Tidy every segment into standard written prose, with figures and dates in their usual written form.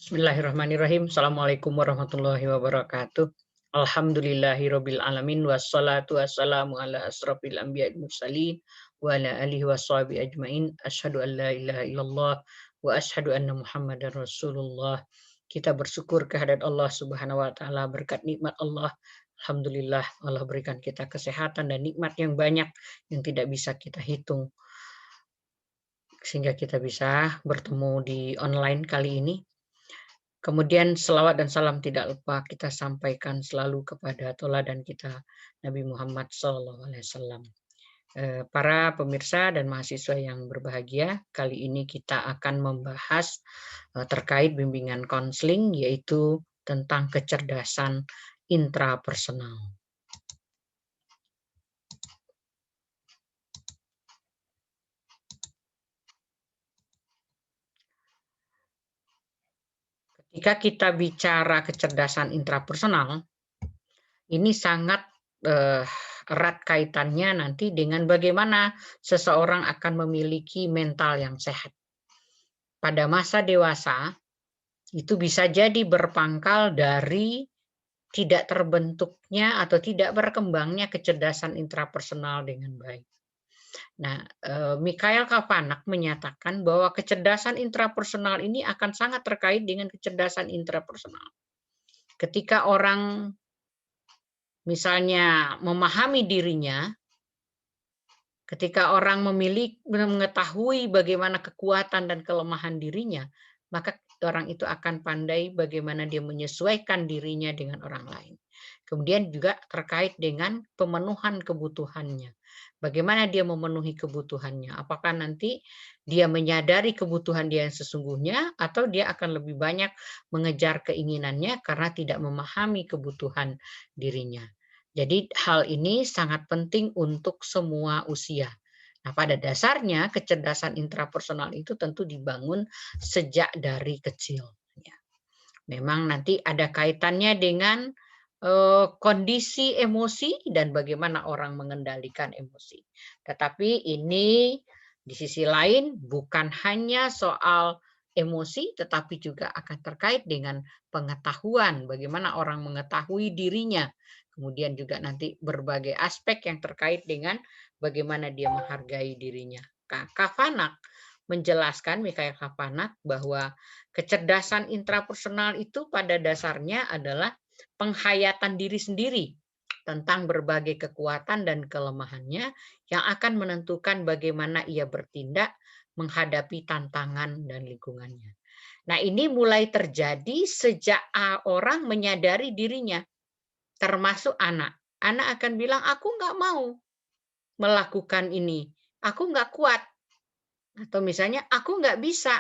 Bismillahirrahmanirrahim. Assalamualaikum warahmatullahi wabarakatuh. Alhamdulillahirabbil alamin wassalatu wassalamu ala asrofil anbiya'i mursalin wa ala alihi washabihi ajmain. Asyhadu an la ilaha illallah wa asyhadu anna Muhammadar Rasulullah. Kita bersyukur kehadirat Allah Subhanahu wa taala berkat nikmat Allah. Alhamdulillah Allah berikan kita kesehatan dan nikmat yang banyak yang tidak bisa kita hitung sehingga kita bisa bertemu di online kali ini. Kemudian selawat dan salam tidak lupa kita sampaikan selalu kepada tauladan kita Nabi Muhammad SAW. Para pemirsa dan mahasiswa yang berbahagia, kali ini kita akan membahas terkait bimbingan konseling, yaitu tentang kecerdasan intrapersonal. Ketika kita bicara kecerdasan intrapersonal, ini sangat erat kaitannya nanti dengan bagaimana seseorang akan memiliki mental yang sehat. Pada masa dewasa, itu bisa jadi berpangkal dari tidak terbentuknya atau tidak berkembangnya kecerdasan intrapersonal dengan baik. Nah, Mikhail Kapanak menyatakan bahwa kecerdasan intrapersonal ini akan sangat terkait dengan kecerdasan intrapersonal. Ketika orang misalnya memahami dirinya, ketika orang mengetahui bagaimana kekuatan dan kelemahan dirinya, maka orang itu akan pandai bagaimana dia menyesuaikan dirinya dengan orang lain. Kemudian juga terkait dengan pemenuhan kebutuhannya. Bagaimana dia memenuhi kebutuhannya? Apakah nanti dia menyadari kebutuhan dia yang sesungguhnya, atau dia akan lebih banyak mengejar keinginannya karena tidak memahami kebutuhan dirinya. Jadi hal ini sangat penting untuk semua usia. Nah, pada dasarnya kecerdasan intrapersonal itu tentu dibangun sejak dari kecil. Ya. Memang nanti ada kaitannya dengan kondisi emosi dan bagaimana orang mengendalikan emosi. Tetapi ini di sisi lain bukan hanya soal emosi, tetapi juga akan terkait dengan pengetahuan, bagaimana orang mengetahui dirinya. Kemudian juga nanti berbagai aspek yang terkait dengan bagaimana dia menghargai dirinya. Kapanak menjelaskan, Mikhail Kapanak, bahwa kecerdasan intrapersonal itu pada dasarnya adalah penghayatan diri sendiri tentang berbagai kekuatan dan kelemahannya yang akan menentukan bagaimana ia bertindak menghadapi tantangan dan lingkungannya. Nah, ini mulai terjadi sejak orang menyadari dirinya, termasuk anak. Anak akan bilang, aku nggak mau melakukan ini, aku nggak kuat. Atau misalnya, aku nggak bisa,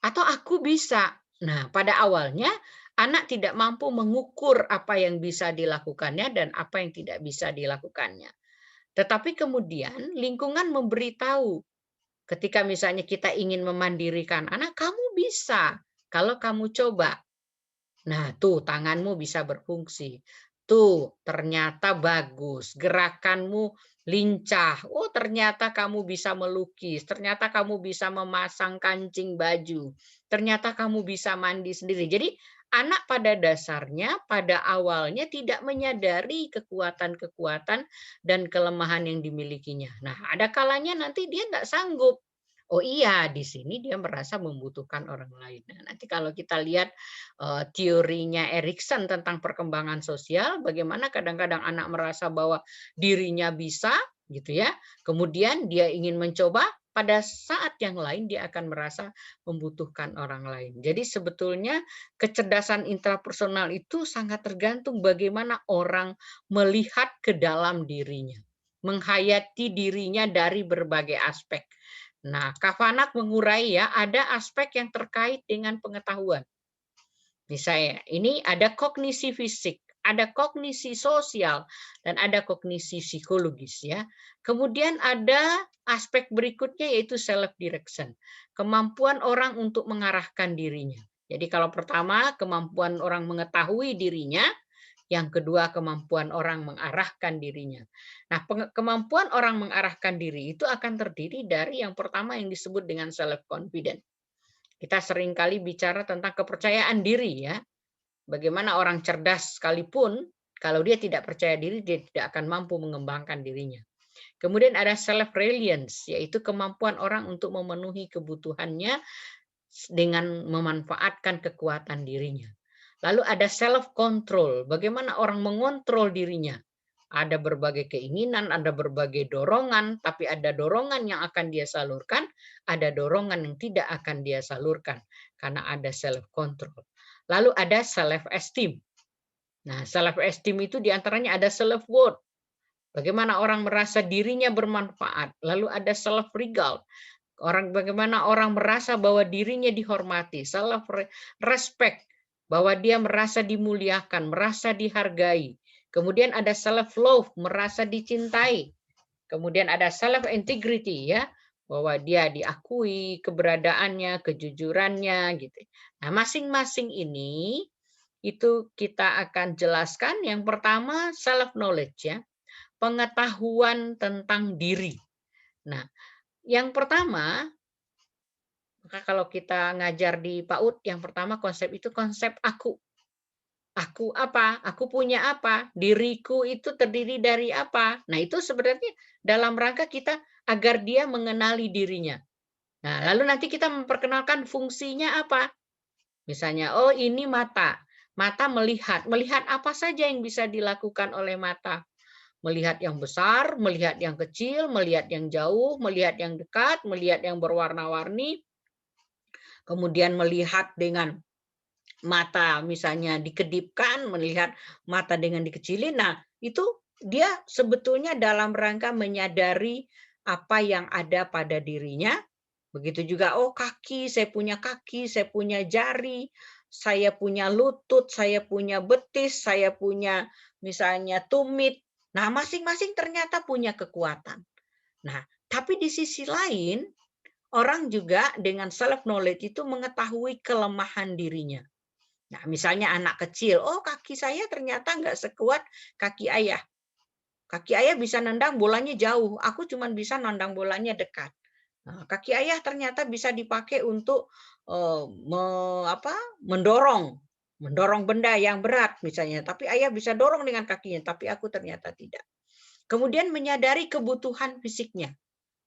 atau aku bisa. Nah, pada awalnya anak tidak mampu mengukur apa yang bisa dilakukannya dan apa yang tidak bisa dilakukannya. Tetapi kemudian lingkungan memberitahu, ketika misalnya kita ingin memandirikan anak, kamu bisa kalau kamu coba. Nah, tuh tanganmu bisa berfungsi. Tuh, ternyata bagus. Gerakanmu lincah. Oh, ternyata kamu bisa melukis. Ternyata kamu bisa memasang kancing baju. Ternyata kamu bisa mandi sendiri. Jadi, anak pada dasarnya, pada awalnya tidak menyadari kekuatan-kekuatan dan kelemahan yang dimilikinya. Nah, ada kalanya nanti dia nggak sanggup. Oh iya, di sini dia merasa membutuhkan orang lain. Nah, nanti kalau kita lihat teorinya Erikson tentang perkembangan sosial, bagaimana kadang-kadang anak merasa bahwa dirinya bisa, gitu ya. Kemudian dia ingin mencoba, pada saat yang lain dia akan merasa membutuhkan orang lain. Jadi sebetulnya kecerdasan intrapersonal itu sangat tergantung bagaimana orang melihat ke dalam dirinya, menghayati dirinya dari berbagai aspek. Nah, Kapanak mengurai ya, ada aspek yang terkait dengan pengetahuan. Misalnya, ini ada kognisi fisik, ada kognisi sosial, dan ada kognisi psikologis ya. Kemudian ada aspek berikutnya yaitu self direction, kemampuan orang untuk mengarahkan dirinya. Jadi kalau pertama kemampuan orang mengetahui dirinya, yang kedua kemampuan orang mengarahkan dirinya. Nah, kemampuan orang mengarahkan diri itu akan terdiri dari yang pertama yang disebut dengan self confidence. Kita seringkali bicara tentang kepercayaan diri ya. Bagaimana orang cerdas sekalipun, kalau dia tidak percaya diri, dia tidak akan mampu mengembangkan dirinya. Kemudian ada self-reliance, yaitu kemampuan orang untuk memenuhi kebutuhannya dengan memanfaatkan kekuatan dirinya. Lalu ada self-control, bagaimana orang mengontrol dirinya. Ada berbagai keinginan, ada berbagai dorongan, tapi ada dorongan yang akan dia salurkan, ada dorongan yang tidak akan dia salurkan, karena ada self-control. Lalu ada self-esteem. Nah, self-esteem itu diantaranya ada self-worth. Bagaimana orang merasa dirinya bermanfaat. Lalu ada self-regard. Bagaimana orang merasa bahwa dirinya dihormati. Self-respect. Bahwa dia merasa dimuliakan, merasa dihargai. Kemudian ada self-love, merasa dicintai. Kemudian ada self-integrity, ya, bahwa dia diakui keberadaannya, kejujurannya, gitu. Nah, masing-masing ini itu kita akan jelaskan. Yang pertama self-knowledge, ya, pengetahuan tentang diri. Nah, yang pertama, maka kalau kita ngajar di PAUD, yang pertama konsep itu konsep aku. Aku apa? Aku punya apa? Diriku itu terdiri dari apa? Nah, itu sebenarnya dalam rangka kita agar dia mengenali dirinya. Nah, lalu nanti kita memperkenalkan fungsinya apa? Misalnya, oh ini mata. Mata melihat. Melihat apa saja yang bisa dilakukan oleh mata? Melihat yang besar, melihat yang kecil, melihat yang jauh, melihat yang dekat, melihat yang berwarna-warni, kemudian melihat dengan mata misalnya dikedipkan, melihat mata dengan dikecilin. Nah, itu dia sebetulnya dalam rangka menyadari apa yang ada pada dirinya. Begitu juga, oh kaki, saya punya jari, saya punya lutut, saya punya betis, saya punya misalnya tumit. Nah, masing-masing ternyata punya kekuatan. Nah, tapi di sisi lain, orang juga dengan self knowledge itu mengetahui kelemahan dirinya. Nah, misalnya anak kecil, oh kaki saya ternyata nggak sekuat kaki ayah. Kaki ayah bisa nendang bolanya jauh, aku cuma bisa nendang bolanya dekat. Nah, kaki ayah ternyata bisa dipakai untuk mendorong, mendorong benda yang berat misalnya. Tapi ayah bisa dorong dengan kakinya, tapi aku ternyata tidak. Kemudian menyadari kebutuhan fisiknya.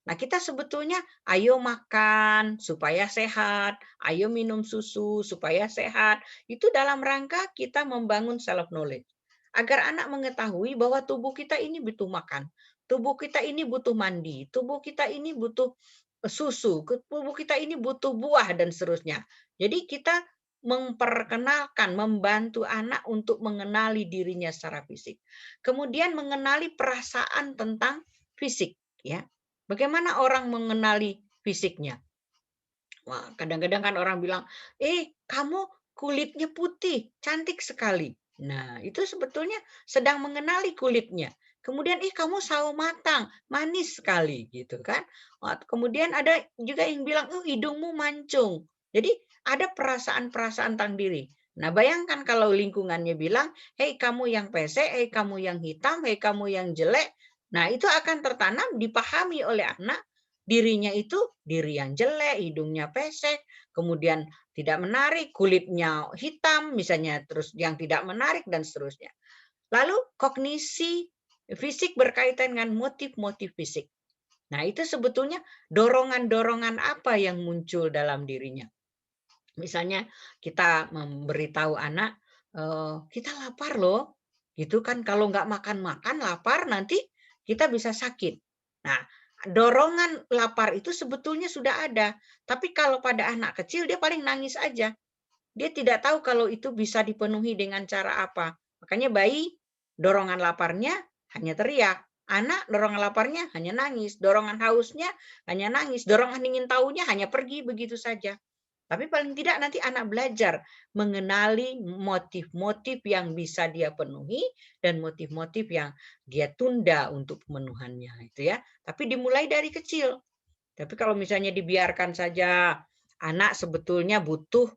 Nah, kita sebetulnya ayo makan supaya sehat, ayo minum susu supaya sehat. Itu dalam rangka kita membangun self knowledge. Agar anak mengetahui bahwa tubuh kita ini butuh makan, tubuh kita ini butuh mandi, tubuh kita ini butuh susu, tubuh kita ini butuh buah dan seterusnya. Jadi kita memperkenalkan, membantu anak untuk mengenali dirinya secara fisik. Kemudian mengenali perasaan tentang fisik, ya. Bagaimana orang mengenali fisiknya? Wah, kadang-kadang kan orang bilang, kamu kulitnya putih, cantik sekali. Nah, itu sebetulnya sedang mengenali kulitnya. Kemudian, kamu sawo matang, manis sekali, gitu kan. Kemudian ada juga yang bilang, hidungmu mancung. Jadi ada perasaan-perasaan tentang diri. Nah, bayangkan kalau lingkungannya bilang, hei kamu yang pesek, hei kamu yang hitam, hei kamu yang jelek. Nah, itu akan tertanam, dipahami oleh anak, dirinya itu diri yang jelek, hidungnya pesek, kemudian tidak menarik, kulitnya hitam misalnya, terus yang tidak menarik dan seterusnya. Lalu kognisi fisik berkaitan dengan motif-motif fisik. Nah, itu sebetulnya dorongan-dorongan apa yang muncul dalam dirinya. Misalnya kita memberitahu anak, kita lapar loh, gitu kan, kalau nggak makan-makan lapar nanti kita bisa sakit. Nah, dorongan lapar itu sebetulnya sudah ada, tapi kalau pada anak kecil dia paling nangis aja. Dia tidak tahu kalau itu bisa dipenuhi dengan cara apa. Makanya bayi dorongan laparnya hanya teriak. Anak dorongan laparnya hanya nangis. Dorongan hausnya hanya nangis. Dorongan ingin tahunya hanya pergi begitu saja. Tapi paling tidak nanti anak belajar mengenali motif-motif yang bisa dia penuhi dan motif-motif yang dia tunda untuk pemenuhannya, itu ya. Tapi dimulai dari kecil. Tapi kalau misalnya dibiarkan saja, anak sebetulnya butuh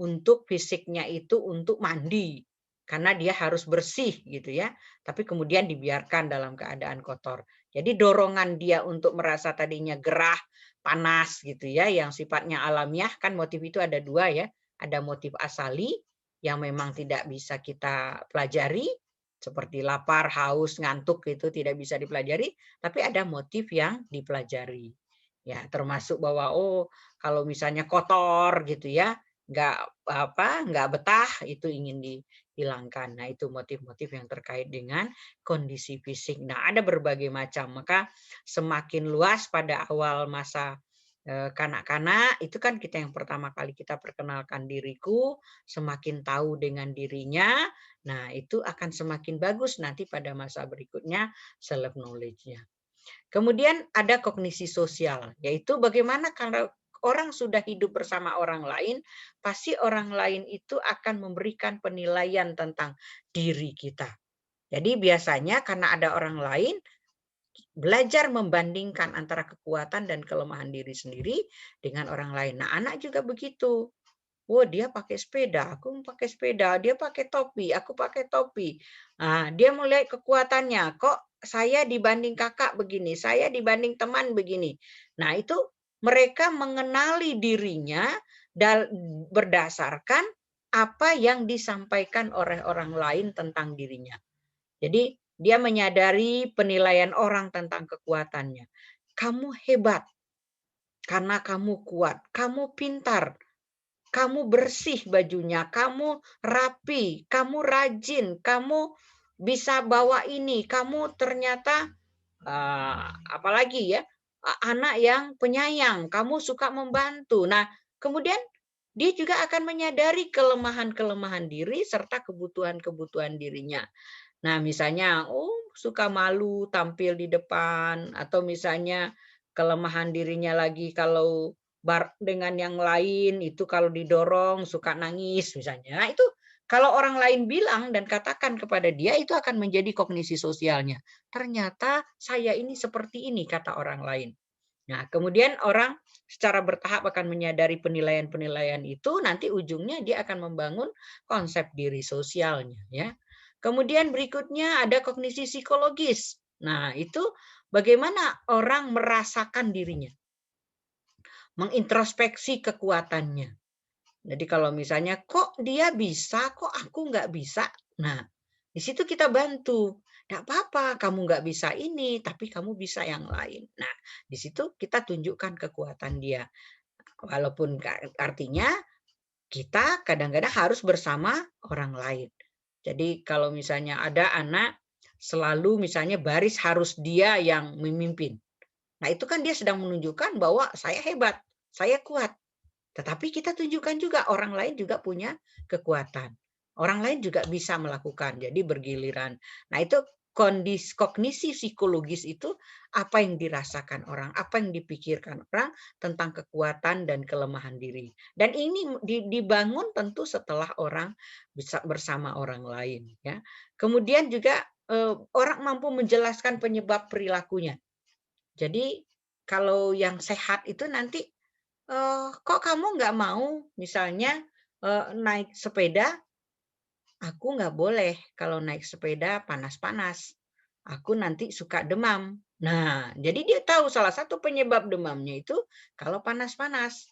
untuk fisiknya itu untuk mandi karena dia harus bersih gitu ya. Tapi kemudian dibiarkan dalam keadaan kotor. Jadi dorongan dia untuk merasa tadinya gerah, panas gitu ya, yang sifatnya alamiah, kan motif itu ada dua ya, ada motif asali yang memang tidak bisa kita pelajari, seperti lapar, haus, ngantuk itu tidak bisa dipelajari, tapi ada motif yang dipelajari. Ya, termasuk bahwa oh kalau misalnya kotor gitu ya, nggak betah itu ingin dihilangkan. Nah, itu motif-motif yang terkait dengan kondisi fisik. Nah, ada berbagai macam. Maka semakin luas pada awal masa kanak-kanak itu kan kita yang pertama kali kita perkenalkan diriku, semakin tahu dengan dirinya. Nah, itu akan semakin bagus nanti pada masa berikutnya self knowledge-nya. Kemudian ada kognisi sosial, yaitu bagaimana kalau orang sudah hidup bersama orang lain, pasti orang lain itu akan memberikan penilaian tentang diri kita. Jadi biasanya karena ada orang lain, belajar membandingkan antara kekuatan dan kelemahan diri sendiri dengan orang lain. Nah, anak juga begitu. Oh, dia pakai sepeda, aku pakai sepeda. Dia pakai topi, aku pakai topi. Nah, dia melihat kekuatannya. Kok saya dibanding kakak begini, saya dibanding teman begini. Nah, itu mereka mengenali dirinya berdasarkan apa yang disampaikan oleh orang lain tentang dirinya. Jadi dia menyadari penilaian orang tentang kekuatannya. Kamu hebat karena kamu kuat, kamu pintar, kamu bersih bajunya, kamu rapi, kamu rajin, kamu bisa bawa ini, kamu ternyata apalagi ya, anak yang penyayang, kamu suka membantu. Nah, kemudian dia juga akan menyadari kelemahan-kelemahan diri serta kebutuhan-kebutuhan dirinya. Nah, misalnya, oh suka malu tampil di depan, atau misalnya kelemahan dirinya lagi kalau dengan yang lain itu kalau didorong suka nangis misalnya. Nah, itu kalau orang lain bilang dan katakan kepada dia itu akan menjadi kognisi sosialnya. Ternyata saya ini seperti ini kata orang lain. Nah, kemudian orang secara bertahap akan menyadari penilaian-penilaian itu, nanti ujungnya dia akan membangun konsep diri sosialnya ya. Kemudian berikutnya ada kognisi psikologis. Nah, itu bagaimana orang merasakan dirinya, mengintrospeksi kekuatannya. Jadi kalau misalnya kok dia bisa, kok aku nggak bisa. Nah, di situ kita bantu. Nggak apa-apa, kamu nggak bisa ini, tapi kamu bisa yang lain. Nah, di situ kita tunjukkan kekuatan dia. Walaupun artinya kita kadang-kadang harus bersama orang lain. Jadi kalau misalnya ada anak selalu misalnya baris harus dia yang memimpin. Nah, itu kan dia sedang menunjukkan bahwa saya hebat, saya kuat. Tetapi kita tunjukkan juga orang lain juga punya kekuatan. Orang lain juga bisa melakukan, jadi bergiliran. Nah, itu kognisi psikologis itu apa yang dirasakan orang, apa yang dipikirkan orang tentang kekuatan dan kelemahan diri. Dan ini dibangun tentu setelah orang bisa bersama orang lain. Ya. Kemudian juga orang mampu menjelaskan penyebab perilakunya. Jadi kalau yang sehat itu nanti kok kamu nggak mau misalnya naik sepeda, aku nggak boleh kalau naik sepeda panas-panas. Aku nanti suka demam. Nah, jadi dia tahu salah satu penyebab demamnya itu kalau panas-panas.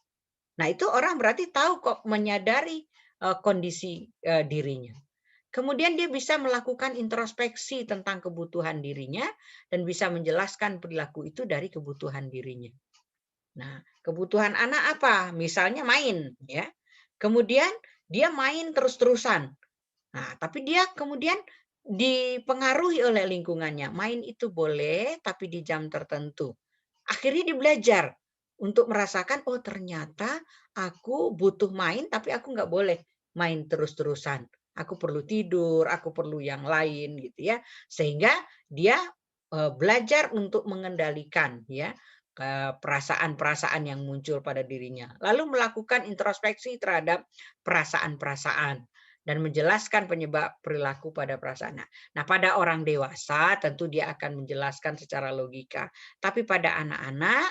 Nah, itu orang berarti tahu kok menyadari kondisi dirinya. Kemudian dia bisa melakukan introspeksi tentang kebutuhan dirinya dan bisa menjelaskan perilaku itu dari kebutuhan dirinya. Nah, kebutuhan anak apa? Misalnya main, ya. Kemudian dia main terus-terusan. Nah, tapi dia kemudian dipengaruhi oleh lingkungannya. Main itu boleh, tapi di jam tertentu. Akhirnya dia belajar untuk merasakan, oh ternyata aku butuh main, tapi aku nggak boleh main terus-terusan. Aku perlu tidur, aku perlu yang lain gitu ya. Sehingga dia belajar untuk mengendalikan ya perasaan-perasaan yang muncul pada dirinya. Lalu melakukan introspeksi terhadap perasaan-perasaan dan menjelaskan penyebab perilaku pada perasaan. Nah, pada orang dewasa tentu dia akan menjelaskan secara logika. Tapi pada anak-anak,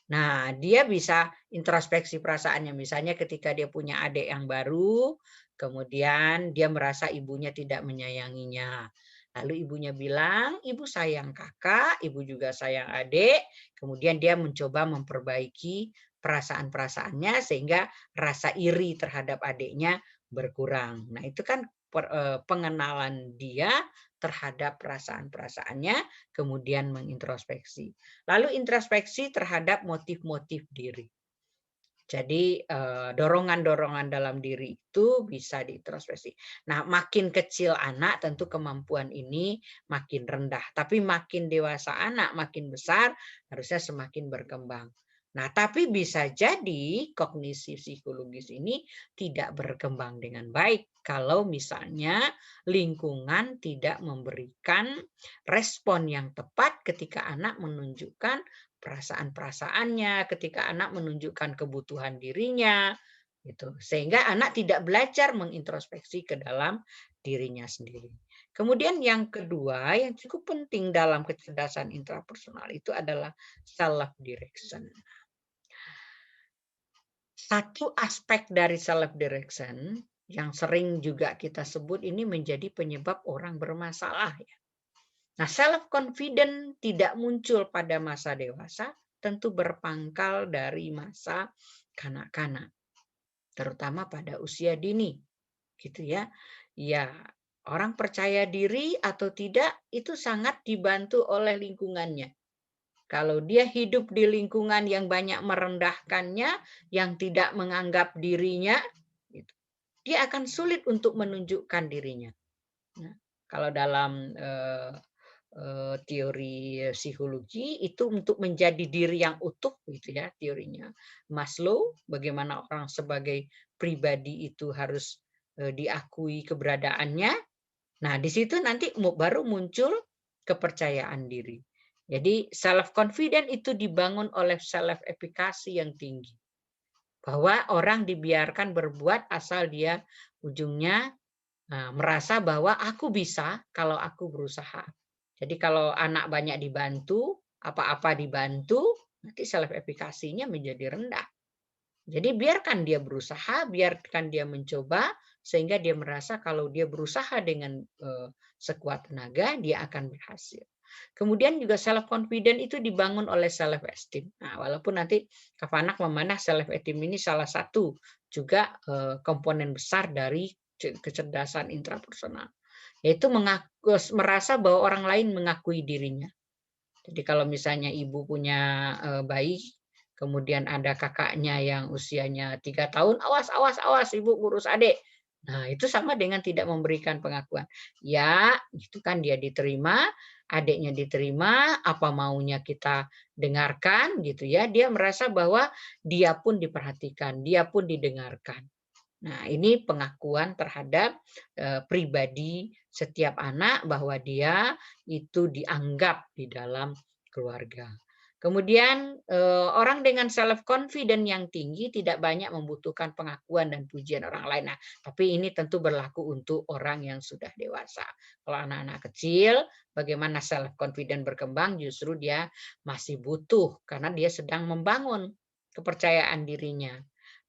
nah dia bisa introspeksi perasaannya. Misalnya ketika dia punya adik yang baru, kemudian dia merasa ibunya tidak menyayanginya. Lalu ibunya bilang, "Ibu sayang kakak, ibu juga sayang adik." Kemudian dia mencoba memperbaiki perasaan-perasaannya sehingga rasa iri terhadap adiknya berkurang. Nah, itu kan pengenalan dia terhadap perasaan-perasaannya, kemudian mengintrospeksi. Lalu introspeksi terhadap motif-motif diri. Jadi, dorongan-dorongan dalam diri itu bisa diintrospeksi. Nah, makin kecil anak tentu kemampuan ini makin rendah, tapi makin dewasa anak, makin besar harusnya semakin berkembang. Nah, tapi bisa jadi kognisi psikologis ini tidak berkembang dengan baik kalau misalnya lingkungan tidak memberikan respon yang tepat ketika anak menunjukkan perasaan-perasaannya, ketika anak menunjukkan kebutuhan dirinya, gitu. Sehingga anak tidak belajar mengintrospeksi ke dalam dirinya sendiri. Kemudian yang kedua yang cukup penting dalam kecerdasan intrapersonal itu adalah self direction. Satu aspek dari self direction yang sering juga kita sebut ini menjadi penyebab orang bermasalah ya. Nah, self confident tidak muncul pada masa dewasa, tentu berpangkal dari masa kanak-kanak, terutama pada usia dini, gitu ya. Ya, orang percaya diri atau tidak itu sangat dibantu oleh lingkungannya. Kalau dia hidup di lingkungan yang banyak merendahkannya, yang tidak menganggap dirinya, gitu, dia akan sulit untuk menunjukkan dirinya. Nah, kalau dalam teori psikologi itu untuk menjadi diri yang utuh gitu ya teorinya Maslow, bagaimana orang sebagai pribadi itu harus diakui keberadaannya. Nah, di situ nanti baru muncul kepercayaan diri. Jadi self confident itu dibangun oleh self efficacy yang tinggi. Bahwa orang dibiarkan berbuat asal dia ujungnya merasa bahwa aku bisa kalau aku berusaha. Jadi kalau anak banyak dibantu, apa-apa dibantu, nanti self efficacy-nya menjadi rendah. Jadi biarkan dia berusaha, biarkan dia mencoba, sehingga dia merasa kalau dia berusaha dengan sekuat tenaga, dia akan berhasil. Kemudian juga self confident itu dibangun oleh self esteem. Nah, walaupun nanti Kapanak memanah self esteem ini salah satu juga komponen besar dari kecerdasan intrapersonal, yaitu merasa bahwa orang lain mengakui dirinya. Jadi kalau misalnya ibu punya bayi, kemudian ada kakaknya yang usianya 3 tahun, awas, awas, awas, ibu urus adik. Nah, itu sama dengan tidak memberikan pengakuan. Ya, itu kan dia diterima, adiknya diterima, apa maunya kita dengarkan gitu ya. Dia merasa bahwa dia pun diperhatikan, dia pun didengarkan. Nah, ini pengakuan terhadap pribadi setiap anak bahwa dia itu dianggap di dalam keluarga. Kemudian orang dengan self confident yang tinggi tidak banyak membutuhkan pengakuan dan pujian orang lain. Nah, tapi ini tentu berlaku untuk orang yang sudah dewasa. Kalau anak-anak kecil, bagaimana self confident berkembang justru dia masih butuh karena dia sedang membangun kepercayaan dirinya.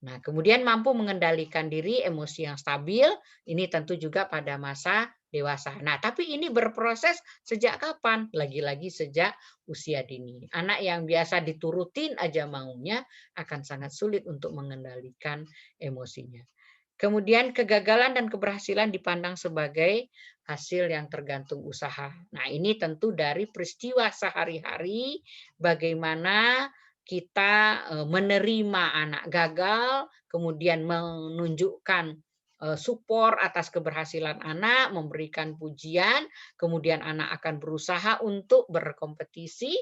Nah, kemudian mampu mengendalikan diri, emosi yang stabil, ini tentu juga pada masa dewasa. Nah, tapi ini berproses sejak kapan? Lagi-lagi sejak usia dini. Anak yang biasa diturutin aja maunya akan sangat sulit untuk mengendalikan emosinya. Kemudian kegagalan dan keberhasilan dipandang sebagai hasil yang tergantung usaha. Nah, ini tentu dari peristiwa sehari-hari bagaimana kita menerima anak gagal, kemudian menunjukkan support atas keberhasilan anak, memberikan pujian, kemudian anak akan berusaha untuk berkompetisi.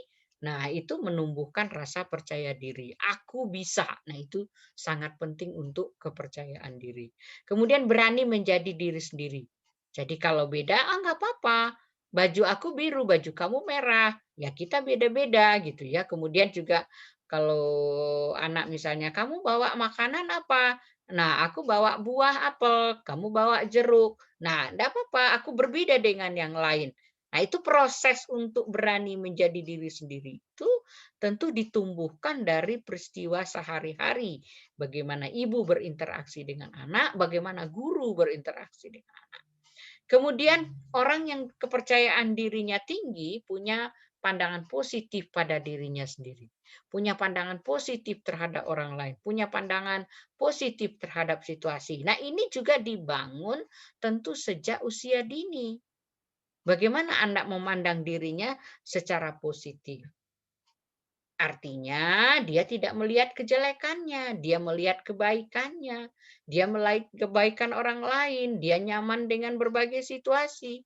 Nah, itu menumbuhkan rasa percaya diri. Aku bisa. Nah, itu sangat penting untuk kepercayaan diri. Kemudian berani menjadi diri sendiri. Jadi kalau beda, nggak apa-apa. Baju aku biru, baju kamu merah. Ya kita beda-beda gitu ya. Kemudian juga kalau anak misalnya, kamu bawa makanan apa? Nah, aku bawa buah apel, kamu bawa jeruk. Nah, enggak apa-apa, aku berbeda dengan yang lain. Nah, itu proses untuk berani menjadi diri sendiri itu tentu ditumbuhkan dari peristiwa sehari-hari. Bagaimana ibu berinteraksi dengan anak, bagaimana guru berinteraksi dengan anak. Kemudian orang yang kepercayaan dirinya tinggi punya pandangan positif pada dirinya sendiri, punya pandangan positif terhadap orang lain, punya pandangan positif terhadap situasi. Nah, ini juga dibangun tentu sejak usia dini. Bagaimana anak memandang dirinya secara positif? Artinya dia tidak melihat kejelekannya, dia melihat kebaikannya, dia melihat kebaikan orang lain, dia nyaman dengan berbagai situasi.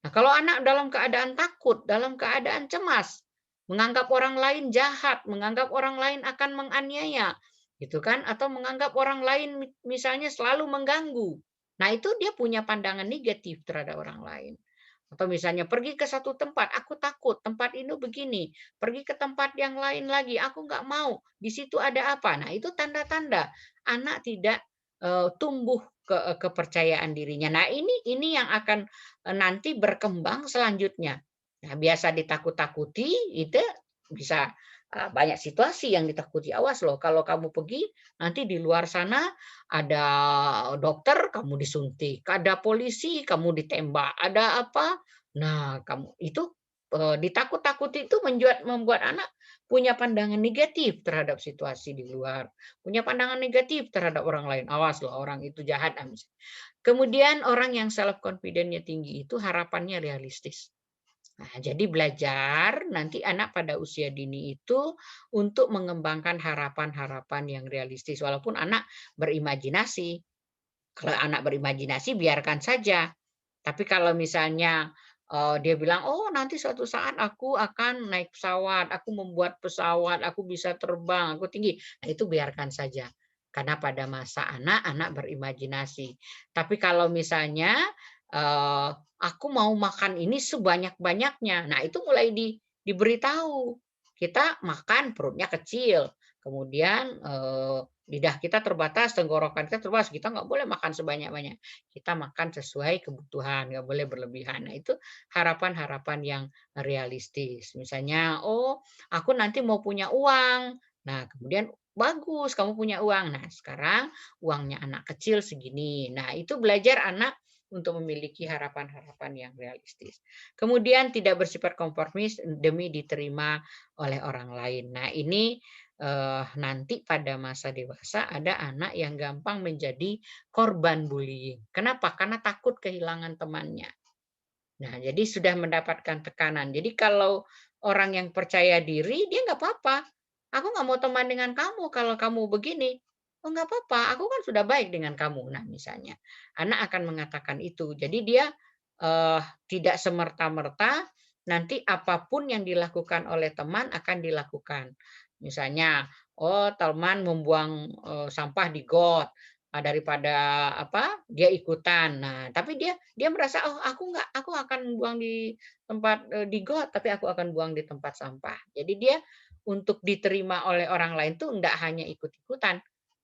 Nah, kalau anak dalam keadaan takut, dalam keadaan cemas, menganggap orang lain jahat, menganggap orang lain akan menganiaya, gitu kan? Atau menganggap orang lain misalnya selalu mengganggu. Nah, itu dia punya pandangan negatif terhadap orang lain. Atau misalnya pergi ke satu tempat, aku takut, tempat ini begini. Pergi ke tempat yang lain lagi, aku nggak mau. Di situ ada apa? Nah, itu tanda-tanda anak tidak tumbuh kepercayaan dirinya. Nah, ini yang akan nanti berkembang selanjutnya. Nah, biasa ditakut-takuti itu bisa banyak situasi yang ditakuti. Awas loh, kalau kamu pergi nanti di luar sana ada dokter, kamu disuntik, ada polisi, kamu ditembak, ada apa. Nah, kamu itu ditakut-takuti itu membuat anak punya pandangan negatif terhadap situasi di luar, punya pandangan negatif terhadap orang lain. Awas loh, orang itu jahat. Kemudian orang yang self confidence-nya tinggi itu harapannya realistis. Nah, jadi belajar nanti anak pada usia dini itu untuk mengembangkan harapan-harapan yang realistis. Walaupun anak berimajinasi. Kalau anak berimajinasi biarkan saja. Tapi kalau misalnya dia bilang, "Oh, nanti suatu saat aku akan naik pesawat, aku membuat pesawat, aku bisa terbang, aku tinggi." Nah, itu biarkan saja. Karena pada masa anak, anak berimajinasi. Tapi kalau misalnya, "Aku mau makan ini sebanyak-banyaknya." Nah, itu mulai diberitahu. Kita makan perutnya kecil, kemudian, lidah kita terbatas, tenggorokan kita terbatas, kita nggak boleh makan sebanyak-banyak. Kita makan sesuai kebutuhan, nggak boleh berlebihan. Nah, itu harapan-harapan yang realistis. Misalnya, "Oh, aku nanti mau punya uang." Nah, kemudian, "Bagus, kamu punya uang. Nah, sekarang uangnya anak kecil segini." Nah, itu belajar anak untuk memiliki harapan-harapan yang realistis. Kemudian tidak bersifat konformis demi diterima oleh orang lain. Nah, ini nanti pada masa dewasa ada anak yang gampang menjadi korban bullying. Kenapa? Karena takut kehilangan temannya. Nah, jadi sudah mendapatkan tekanan. Jadi kalau orang yang percaya diri, dia nggak apa-apa. Aku nggak mau teman dengan kamu kalau kamu begini. Oh, nggak apa-apa, aku kan sudah baik dengan kamu. Nah, misalnya, anak akan mengatakan itu. Jadi dia tidak semerta-merta nanti apapun yang dilakukan oleh teman akan dilakukan. Misalnya, oh teman membuang sampah di got, daripada apa dia ikutan. Nah, tapi dia merasa, "Oh, aku akan buang di tempat, di got, tapi aku akan buang di tempat sampah." Jadi dia untuk diterima oleh orang lain tuh enggak hanya ikut-ikutan.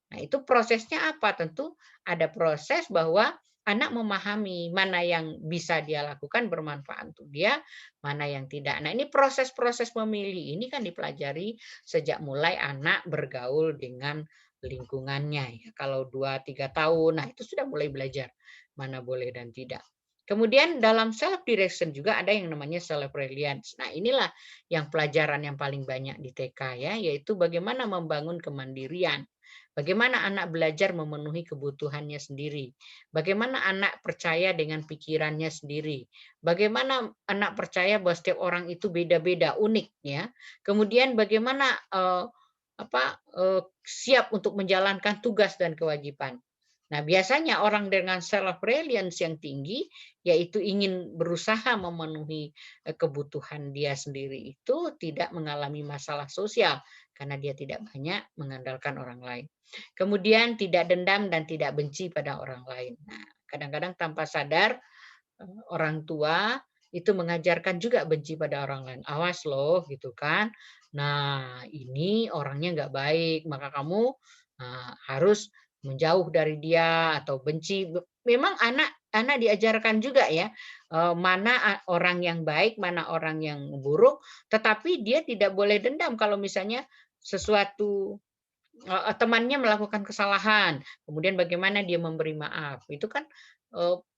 Nah, itu prosesnya apa? Tentu ada proses bahwa anak memahami mana yang bisa dia lakukan bermanfaat untuk dia, mana yang tidak. Nah, ini proses-proses memilih ini kan dipelajari sejak mulai anak bergaul dengan lingkungannya ya. Kalau 2 3 tahun, nah itu sudah mulai belajar mana boleh dan tidak. Kemudian dalam self direction juga ada yang namanya self reliance. Nah, inilah yang pelajaran yang paling banyak di TK ya, yaitu bagaimana membangun kemandirian. Bagaimana anak belajar memenuhi kebutuhannya sendiri. Bagaimana anak percaya dengan pikirannya sendiri. Bagaimana anak percaya bahwa setiap orang itu beda-beda, unik ya. Kemudian bagaimana siap untuk menjalankan tugas dan kewajiban. Nah, biasanya orang dengan self reliance yang tinggi, yaitu ingin berusaha memenuhi kebutuhan dia sendiri itu tidak mengalami masalah sosial karena dia tidak banyak mengandalkan orang lain. Kemudian tidak dendam dan tidak benci pada orang lain. Nah, kadang-kadang tanpa sadar orang tua itu mengajarkan juga benci pada orang lain. Awas loh gitu kan. Nah, ini orangnya nggak baik, maka kamu harus menjauh dari dia atau benci. Memang anak anak diajarkan juga ya, mana orang yang baik, mana orang yang buruk, tetapi dia tidak boleh dendam kalau misalnya sesuatu temannya melakukan kesalahan, kemudian bagaimana dia memberi maaf. Itu kan,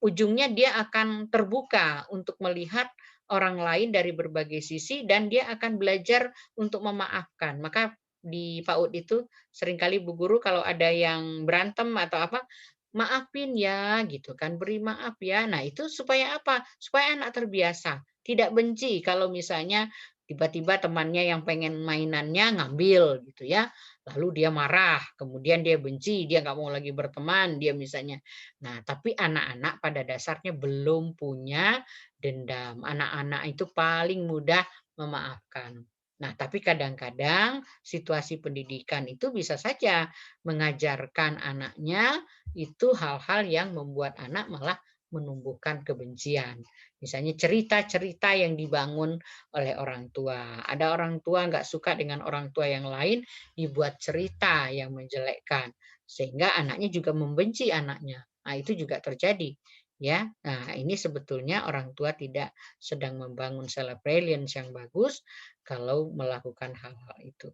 ujungnya dia akan terbuka untuk melihat orang lain dari berbagai sisi dan dia akan belajar untuk memaafkan. Maka di PAUD itu seringkali Bu guru kalau ada yang berantem atau apa, "Maafin ya," gitu kan, "beri maaf ya." Nah itu supaya apa? Supaya anak terbiasa, tidak benci kalau misalnya tiba-tiba temannya yang pengen mainannya ngambil gitu ya, lalu dia marah, kemudian dia benci, dia nggak mau lagi berteman, dia misalnya. Nah, tapi anak-anak pada dasarnya belum punya dendam. Anak-anak itu paling mudah memaafkan. Nah, tapi kadang-kadang situasi pendidikan itu bisa saja mengajarkan anaknya itu hal-hal yang membuat anak malah menumbuhkan kebencian. Misalnya cerita-cerita yang dibangun oleh orang tua. Ada orang tua nggak suka dengan orang tua yang lain, dibuat cerita yang menjelekkan, sehingga anaknya juga membenci anaknya. Nah, itu juga terjadi, ya. Nah, ini sebetulnya orang tua tidak sedang membangun self reliance yang bagus kalau melakukan hal-hal itu.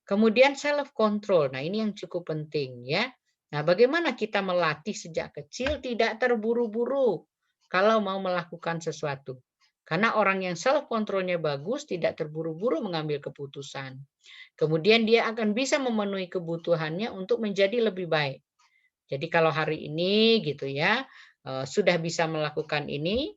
Kemudian self control. Nah, ini yang cukup penting ya. Nah, bagaimana kita melatih sejak kecil tidak terburu-buru kalau mau melakukan sesuatu. Karena orang yang self controlnya bagus tidak terburu-buru mengambil keputusan. Kemudian dia akan bisa memenuhi kebutuhannya untuk menjadi lebih baik. Jadi kalau hari ini gitu ya, sudah bisa melakukan ini,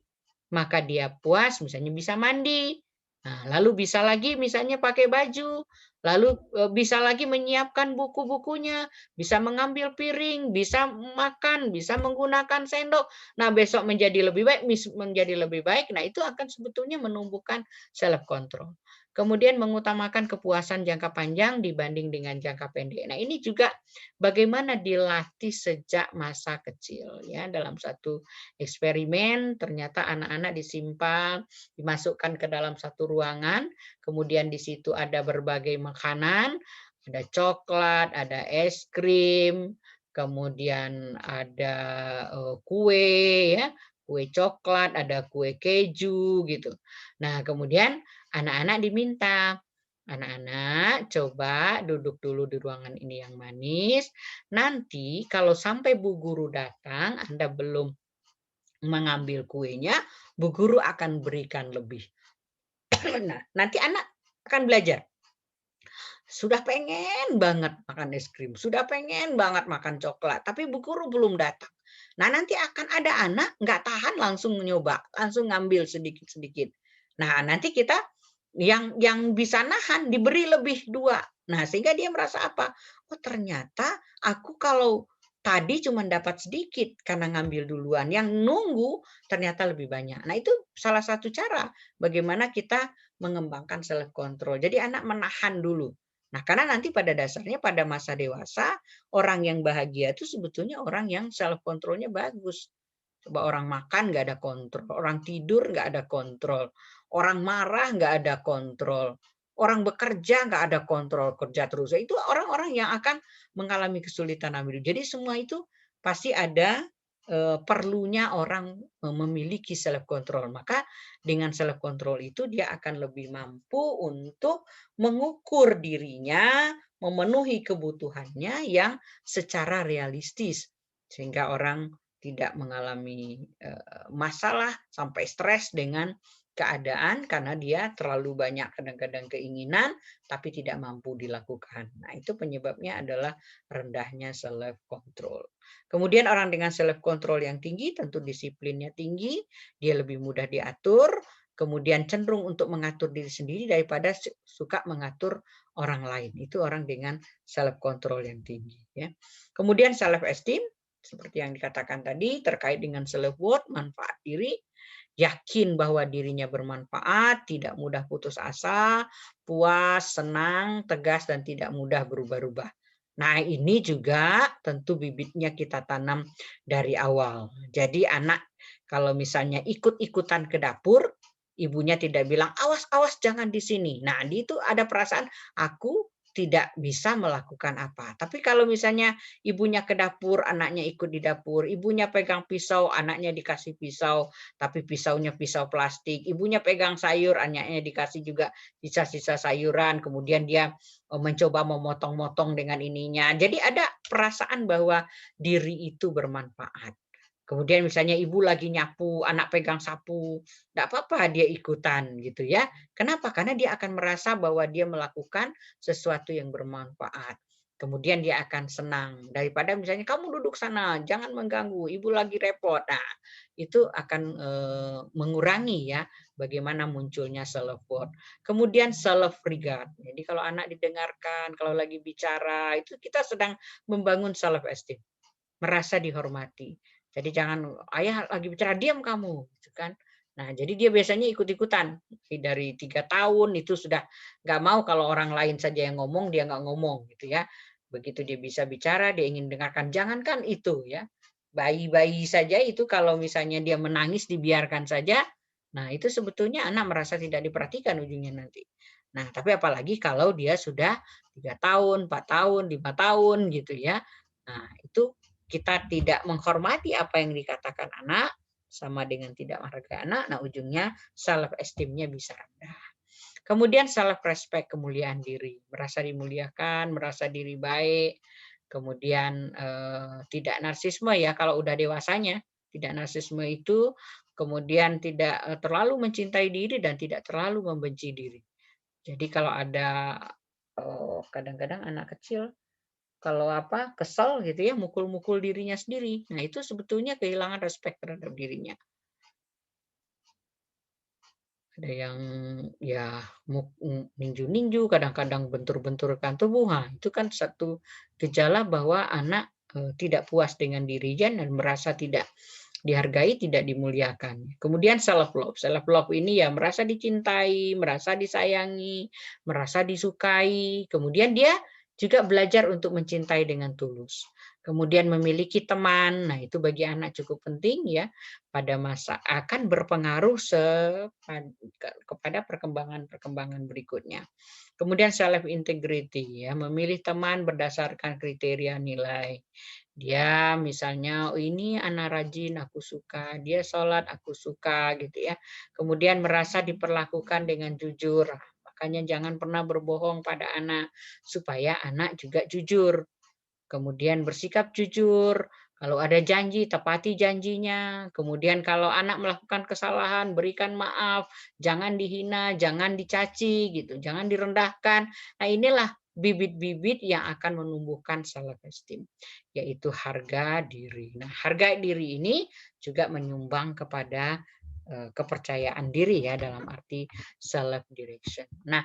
maka dia puas misalnya bisa mandi. Nah, lalu bisa lagi misalnya pakai baju, lalu, bisa lagi menyiapkan buku-bukunya, bisa mengambil piring, bisa makan, bisa menggunakan sendok. Nah, besok menjadi lebih baik, menjadi lebih baik, nah itu akan sebetulnya menumbuhkan self control. Kemudian mengutamakan kepuasan jangka panjang dibanding dengan jangka pendek. Nah, ini juga bagaimana dilatih sejak masa kecil ya. Dalam satu eksperimen ternyata anak-anak dimasukkan ke dalam satu ruangan, kemudian di situ ada berbagai makanan, ada coklat, ada es krim, kemudian ada kue ya, kue coklat, ada kue keju gitu. Nah, kemudian anak-anak diminta, "Anak-anak coba duduk dulu di ruangan ini yang manis, nanti kalau sampai Bu Guru datang Anda belum mengambil kuenya, Bu Guru akan berikan lebih." Nah, nanti anak akan belajar. Sudah pengen banget makan es krim, sudah pengen banget makan coklat, tapi Bu Guru belum datang. Nah, nanti akan ada anak nggak tahan langsung nyoba, langsung ngambil sedikit-sedikit. Nah, nanti kita yang bisa nahan diberi lebih 2. Nah, sehingga dia merasa apa? Oh, ternyata aku kalau tadi cuma dapat sedikit karena ngambil duluan, yang nunggu ternyata lebih banyak. Nah, itu salah satu cara bagaimana kita mengembangkan self control. Jadi anak menahan dulu. Nah, karena nanti pada dasarnya pada masa dewasa, orang yang bahagia itu sebetulnya orang yang self control-nya bagus. Coba orang makan nggak ada kontrol, orang tidur nggak ada kontrol, orang marah nggak ada kontrol, orang bekerja nggak ada kontrol, kerja terus. Itu orang-orang yang akan mengalami kesulitan dalam hidup. Jadi semua itu pasti ada perlunya orang memiliki self control. Maka dengan self control itu dia akan lebih mampu untuk mengukur dirinya, memenuhi kebutuhannya yang secara realistis. Sehingga orang tidak mengalami masalah sampai stres dengan keadaan karena dia terlalu banyak kadang-kadang keinginan tapi tidak mampu dilakukan. Nah, itu penyebabnya adalah rendahnya self control. Kemudian orang dengan self control yang tinggi tentu disiplinnya tinggi, dia lebih mudah diatur, kemudian cenderung untuk mengatur diri sendiri daripada suka mengatur orang lain. Itu orang dengan self control yang tinggi ya. Kemudian self esteem seperti yang dikatakan tadi terkait dengan self worth, manfaat diri, yakin bahwa dirinya bermanfaat, tidak mudah putus asa, puas, senang, tegas, dan tidak mudah berubah-ubah. Nah, ini juga tentu bibitnya kita tanam dari awal. Jadi anak kalau misalnya ikut-ikutan ke dapur, ibunya tidak bilang, awas, awas, jangan di sini. Nah, itu ada perasaan, aku tidak bisa melakukan apa. Tapi kalau misalnya ibunya ke dapur, anaknya ikut di dapur, ibunya pegang pisau, anaknya dikasih pisau, tapi pisaunya pisau plastik, ibunya pegang sayur, anaknya dikasih juga sisa-sisa sayuran, kemudian dia mencoba memotong-motong dengan ininya. Jadi ada perasaan bahwa diri itu bermanfaat. Kemudian misalnya ibu lagi nyapu, anak pegang sapu, enggak apa-apa dia ikutan gitu ya. Kenapa? Karena dia akan merasa bahwa dia melakukan sesuatu yang bermanfaat. Kemudian dia akan senang daripada misalnya kamu duduk sana, jangan mengganggu, ibu lagi repot. Nah, itu akan mengurangi ya bagaimana munculnya self worth. Kemudian self regard. Jadi kalau anak didengarkan, kalau lagi bicara, itu kita sedang membangun self esteem, merasa dihormati. Jadi jangan, ayah lagi bicara, diam kamu, gitu kan. Nah, jadi dia biasanya ikut-ikutan. Dari 3 tahun itu sudah nggak mau kalau orang lain saja yang ngomong, dia nggak ngomong gitu ya. Begitu dia bisa bicara, dia ingin dengarkan. Jangankan itu ya, bayi-bayi saja itu kalau misalnya dia menangis dibiarkan saja, nah itu sebetulnya anak merasa tidak diperhatikan ujungnya nanti. Nah, tapi apalagi kalau dia sudah 3 tahun, 4 tahun, 5 tahun gitu ya. Nah, itu kita tidak menghormati apa yang dikatakan anak, sama dengan tidak menghargai anak, nah ujungnya self esteem-nya bisa rendah. Kemudian self respect, kemuliaan diri, merasa dimuliakan, merasa diri baik, kemudian tidak narsisme ya kalau udah dewasanya, tidak narsisme itu, kemudian tidak terlalu mencintai diri dan tidak terlalu membenci diri. Jadi kalau ada kadang-kadang anak kecil kalau apa, kesel gitu ya, mukul-mukul dirinya sendiri. Nah, itu sebetulnya kehilangan respect terhadap dirinya. Ada yang ya ninju-ninju, kadang-kadang bentur-benturkan tubuh. Nah, itu kan satu gejala bahwa anak tidak puas dengan dirinya dan merasa tidak dihargai, tidak dimuliakan. Kemudian self love. Self love ini ya merasa dicintai, merasa disayangi, merasa disukai. Kemudian dia juga belajar untuk mencintai dengan tulus. Kemudian memiliki teman. Nah, itu bagi anak cukup penting ya, pada masa akan berpengaruh kepada perkembangan-perkembangan berikutnya. Kemudian self integrity ya, memilih teman berdasarkan kriteria nilai. Dia misalnya, "Oh ini anak rajin, aku suka. Dia sholat, aku suka," gitu ya. Kemudian merasa diperlakukan dengan jujur. Makanya jangan pernah berbohong pada anak, supaya anak juga jujur. Kemudian bersikap jujur, kalau ada janji, tepati janjinya. Kemudian kalau anak melakukan kesalahan, berikan maaf, jangan dihina, jangan dicaci, gitu, jangan direndahkan. Nah, inilah bibit-bibit yang akan menumbuhkan self esteem, yaitu harga diri. Nah, harga diri ini juga menyumbang kepada kepercayaan diri ya, dalam arti self direction. Nah,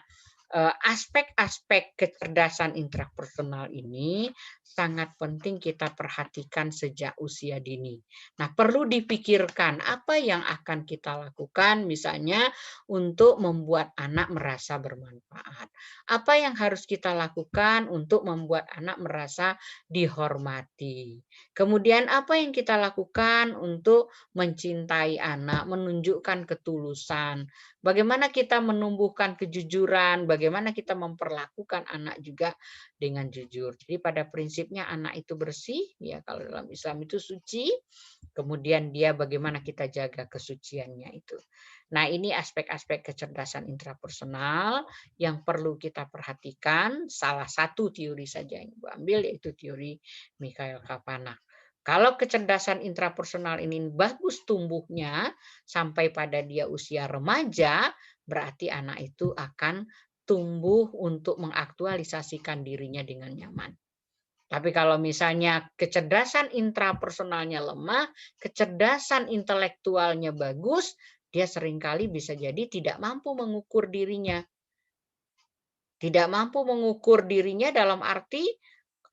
aspek-aspek kecerdasan intrapersonal ini sangat penting kita perhatikan sejak usia dini. Nah, perlu dipikirkan apa yang akan kita lakukan misalnya untuk membuat anak merasa bermanfaat. Apa yang harus kita lakukan untuk membuat anak merasa dihormati. Kemudian apa yang kita lakukan untuk mencintai anak, menunjukkan ketulusan. Bagaimana kita menumbuhkan kejujuran, bagaimana kita memperlakukan anak juga dengan jujur. Jadi pada prinsipnya anak itu bersih, ya kalau dalam Islam itu suci, kemudian dia bagaimana kita jaga kesuciannya itu. Nah, ini aspek-aspek kecerdasan intrapersonal yang perlu kita perhatikan. Salah satu teori saja yang Ibu ambil yaitu teori Mikhail Kapanak. Kalau kecerdasan intrapersonal ini bagus tumbuhnya sampai pada dia usia remaja, berarti anak itu akan tumbuh untuk mengaktualisasikan dirinya dengan nyaman. Tapi kalau misalnya kecerdasan intrapersonalnya lemah, kecerdasan intelektualnya bagus, dia seringkali bisa jadi tidak mampu mengukur dirinya. Tidak mampu mengukur dirinya dalam arti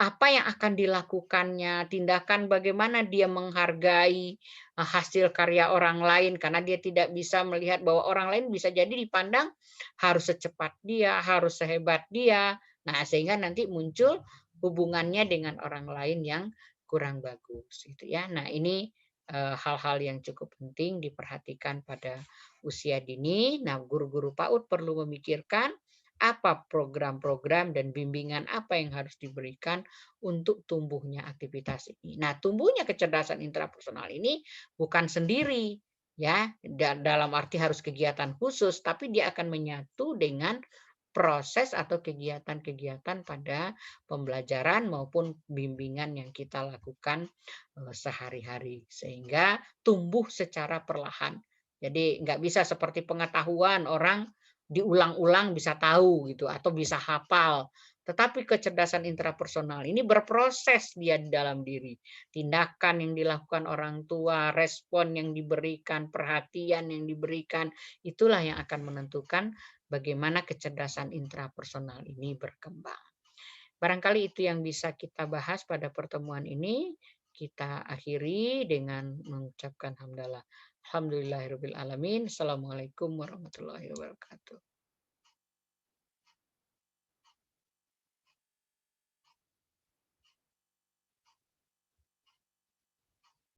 apa yang akan dilakukannya, tindakan bagaimana dia menghargai hasil karya orang lain karena dia tidak bisa melihat bahwa orang lain bisa jadi dipandang harus secepat dia, harus sehebat dia. Nah, sehingga nanti muncul hubungannya dengan orang lain yang kurang bagus gitu ya. Nah, ini hal-hal yang cukup penting diperhatikan pada usia dini. Nah, guru-guru PAUD perlu memikirkan apa program-program dan bimbingan apa yang harus diberikan untuk tumbuhnya aktivitas ini. Nah, tumbuhnya kecerdasan intrapersonal ini bukan sendiri, ya, dalam arti harus kegiatan khusus, tapi dia akan menyatu dengan proses atau kegiatan-kegiatan pada pembelajaran maupun bimbingan yang kita lakukan sehari-hari, sehingga tumbuh secara perlahan. Jadi nggak bisa seperti pengetahuan orang diulang-ulang bisa tahu gitu atau bisa hafal. Tetapi kecerdasan intrapersonal ini berproses dia di dalam diri. Tindakan yang dilakukan orang tua, respon yang diberikan, perhatian yang diberikan, itulah yang akan menentukan bagaimana kecerdasan intrapersonal ini berkembang. Barangkali itu yang bisa kita bahas pada pertemuan ini. Kita akhiri dengan mengucapkan hamdalah. Alhamdulillahirabbil alamin. Assalamualaikum warahmatullahi wabarakatuh.